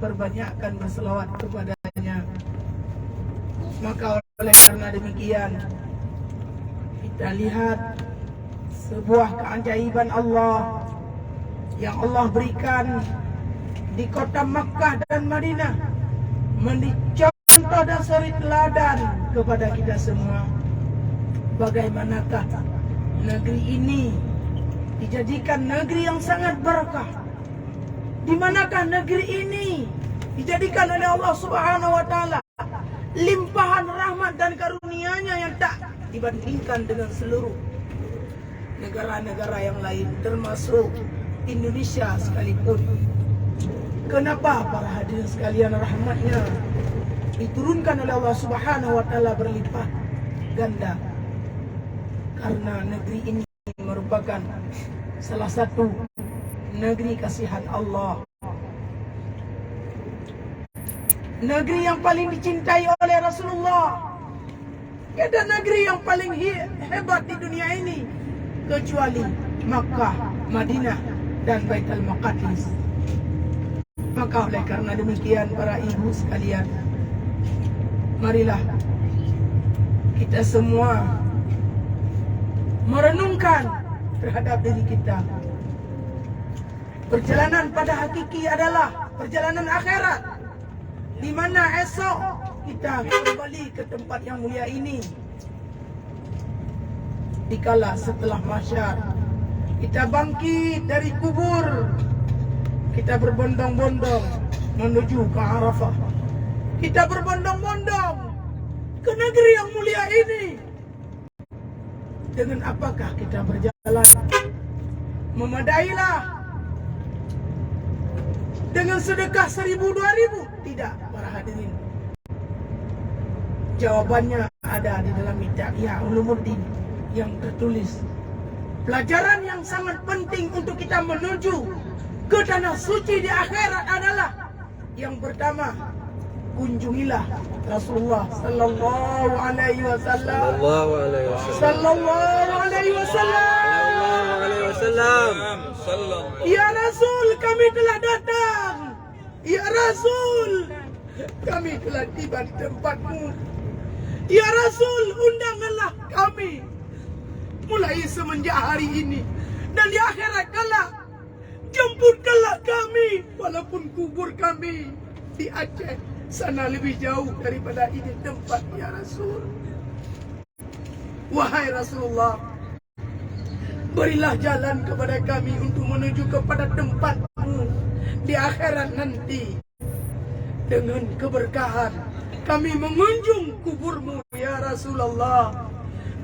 perbanyakkan berselawat kepadanya. Maka oleh karena demikian, kita lihat sebuah keajaiban Allah yang Allah berikan di kota Makkah dan Madinah, menjadi contoh dan suri teladan kepada kita semua. Bagaimanakah negeri ini dijadikan negeri yang sangat berkah? Di manakah negeri ini dijadikan oleh Allah Subhanahu wa taala limpahan rahmat dan karunia-Nya yang tak dibandingkan dengan seluruh negara-negara yang lain, termasuk Indonesia sekalipun. Kenapa para hadirin sekalian, rahmatnya diturunkan oleh Allah Subhanahu wa taala berlipat ganda? Karena negeri ini merupakan salah satu negeri kasihan Allah, negeri yang paling dicintai oleh Rasulullah. Tidak ada negeri yang paling hebat di dunia ini kecuali Makkah, Madinah, dan Baitul Maqdis. Maka oleh karena demikian, para ibu sekalian, marilah kita semua merenungkan terhadap diri kita. Perjalanan pada hakiki adalah perjalanan akhirat, di mana esok kita kembali ke tempat yang mulia ini. Dikala setelah mahsyar kita bangkit dari kubur, kita berbondong-bondong menuju ke Arafah. Kita berbondong-bondong ke negeri yang mulia ini. Dengan apakah kita berjalan? Memadailah dengan sedekah 1000, 2000? Tidak, para hadirin. Jawabannya ada di dalam kitab Ihya Ulumuddin yang tertulis. Pelajaran yang sangat penting untuk kita menuju ke tanah suci di akhirat adalah yang pertama, kunjungilah Rasulullah sallallahu alaihi wasallam. Sallallahu alaihi wasallam. Ya Rasul, kami telah datang. Ya Rasul, kami telah tiba di tempatmu. Ya Rasul, undanganlah kami mulai semenjak hari ini dan di akhirat kelak. Jemputkanlah kami, walaupun kubur kami di Aceh sana lebih jauh daripada ini tempat, ya Rasul. Wahai Rasulullah, berilah jalan kepada kami untuk menuju kepada tempatmu di akhirat nanti. Dengan keberkahan kami mengunjung kuburmu, ya Rasulullah.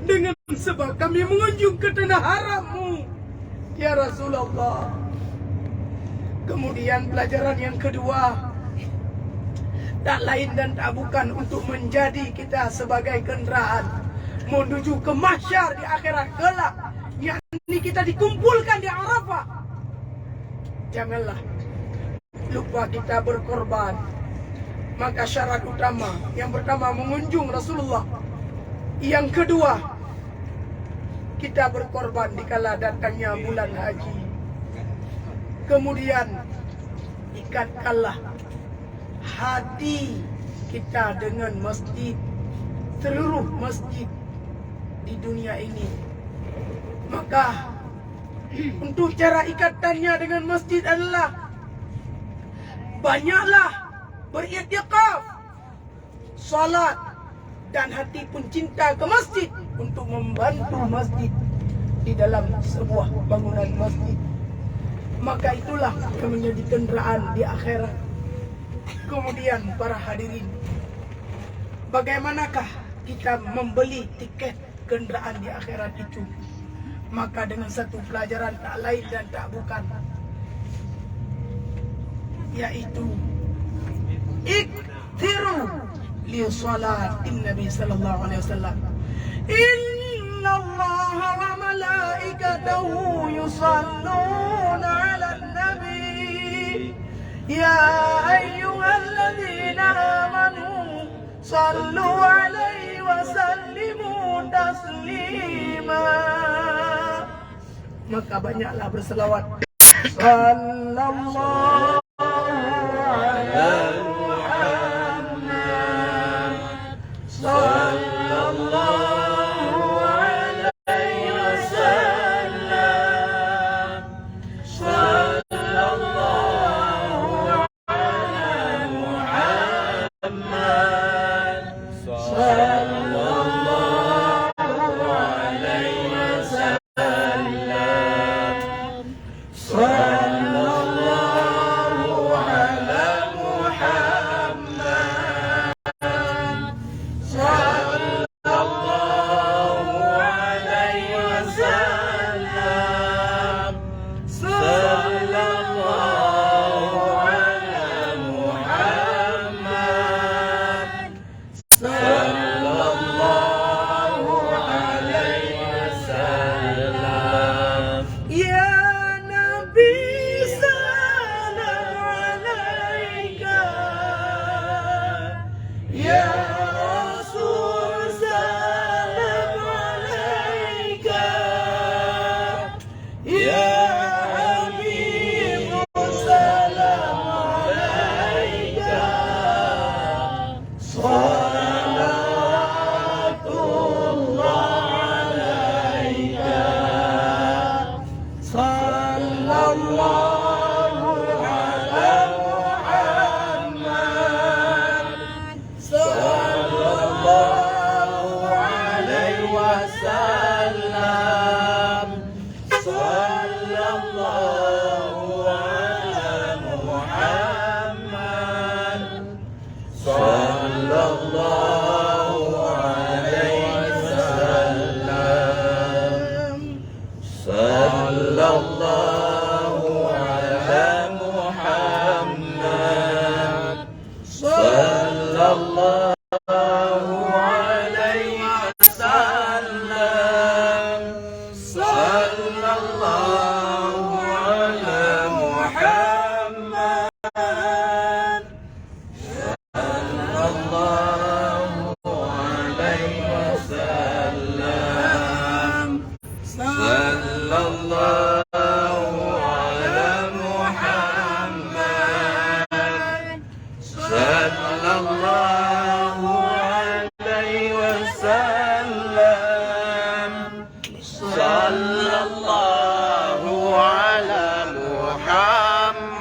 Dengan sebab kami mengunjung ke tanah harammu, ya Rasulullah. Kemudian pelajaran yang kedua, tak lain dan tak bukan untuk menjadi kita sebagai kendaraan menuju ke mahsyar di akhirat kelak, yakni kita dikumpulkan di Arafah. Janganlah lupa kita berkorban. Maka syarat utama, yang pertama mengunjung Rasulullah. Yang kedua, kita berkorban dikala datangnya bulan haji. Kemudian ikatkanlah hati kita dengan masjid, seluruh masjid di dunia ini. Maka untuk cara ikatannya dengan masjid adalah banyaklah beriktikaf, salat, dan hati pun cinta ke masjid untuk membantu masjid di dalam sebuah bangunan masjid. Maka itulah yang menjadi kendaraan di akhirat. Kemudian para hadirin, bagaimanakah kita membeli tiket kendaraan di akhirat itu? Maka dengan satu pelajaran tak lain dan tak bukan, yaitu ikthiru li salatin Nabi sallallahu alaihi wasallam. Inna Allaha wa malaikatahu yusalluna 'alan nabi ya ayyuhalladzina amanu sallu 'alaihi wa sallimu taslima. Maka banyaklah berselawat. Sallallahu alaihi Sallallahu alaihi wasallam. Sallallahu ala Muhammad. Sallallahu alaihi wasallam. Sallallahu ala Muhammad. Sallallahu alaihi wasallam. Sallallahu ala Muhammad.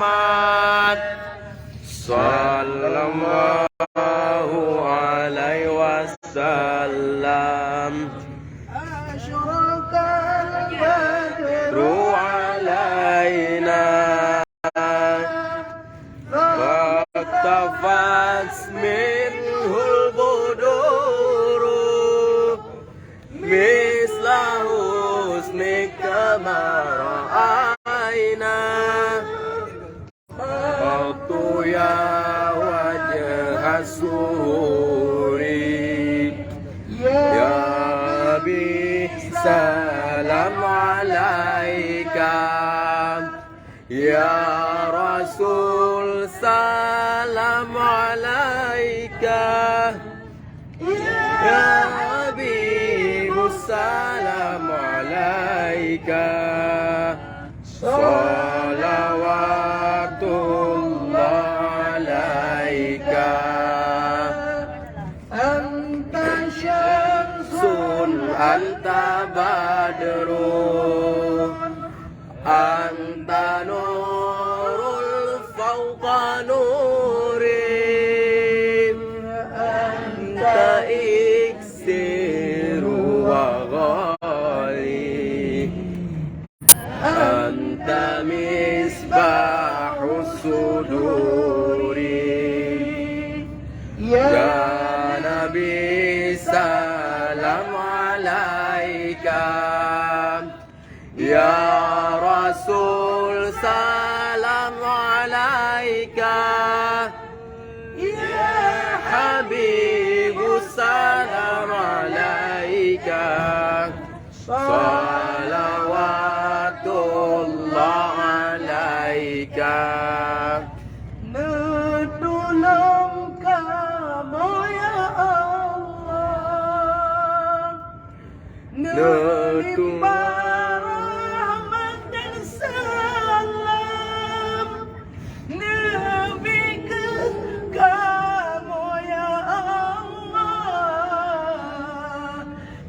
Sallallahu alaihi wasallam. Asyraqal badru علينا فاقتفت منه البدور مثل حسنك ما رأينا قط يا وجه السرور يا أبي سلام عليك يا رسول سلام عليك يا حبيب السلام عليك صلوات الله عليك أنت شمس أنت بدر أنت نور فوق نوري أنت إكسير وغالي أنت مصباح الصدور يا نبي سلام عليك يا رسول سلام عليك يا حبيب سلام عليك صلوات الله عليك Menolong kamu ya Allah, melimpah rahmat dan salam, Nabi ke kamu ya Allah,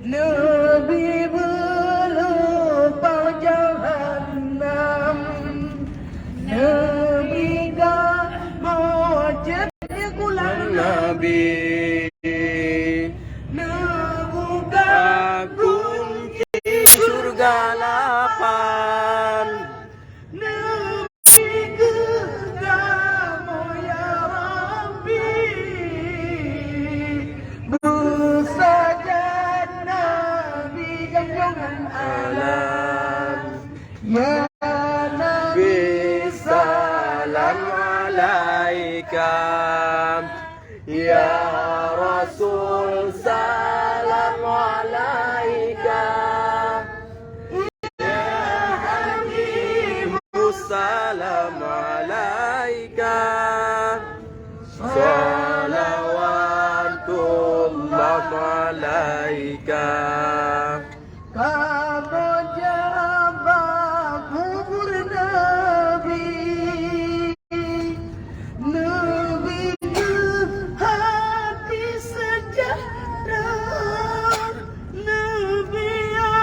Nabi belupau jahannam, Nabi dah mojib kulang Nabi Nabuka kunci surga lapan Nabi ke kamu ya Rabbi, bersajad Nabi junjungan alam, ya Nabi salam alaika ya Rasul salam alaika ya Habib salam alaika salawatullah alaika kamu jabah kubur Nabi, Nabi ke hati sejahtera, Nabi ya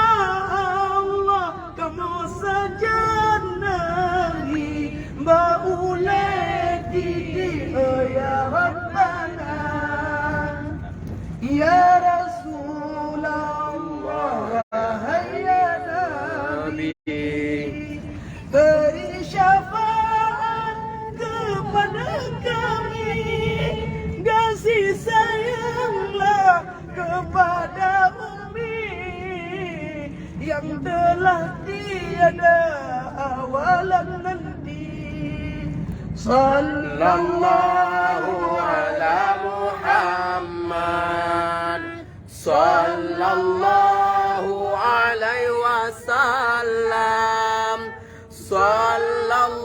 Allah kamu saja Nabi baulati ya Rabbana ya Rasulullah wahai ya Nabi, beri syafaat kepada kami, kasih sayanglah kepada Ummi yang telah tiada awalan nanti. sallallahu ala Muhammad sallallahu alaihi wasallam. Sallallahu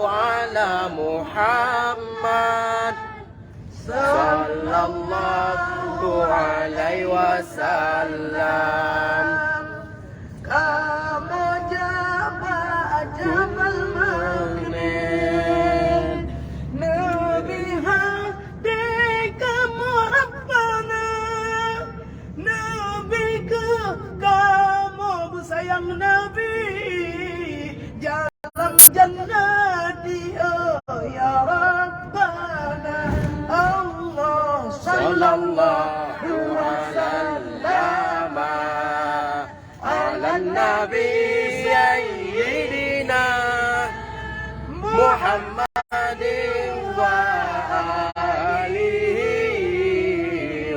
ala Muhammad. Sallallahu alaihi wasallam. Kamu jabal maknin Nabi hadi kamu Rabbana. Nabi kamu bersayang Nabi jalan jannati oh ya Rabbana. Allah Sallallahu wasallam ala Nabi Sayyidina Muhammadin wa alihi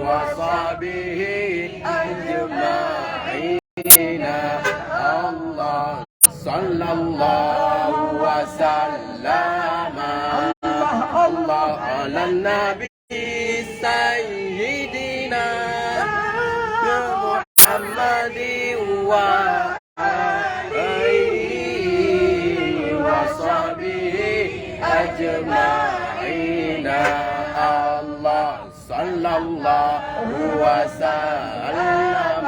wa sahbihi ajma'ina. Allah sallallahu wasallam Allah ala Nabi Sayyidina Muhammadin wa alihi wa sahbihi ajma'ina. Allah sallallahu wasallam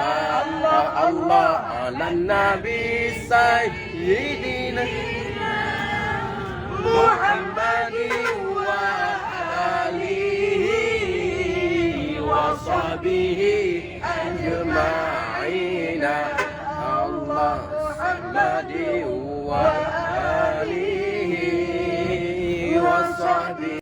Allah ala Nabi Sayyidina Muhammadin wa alihi wa sahbihi ajma'in.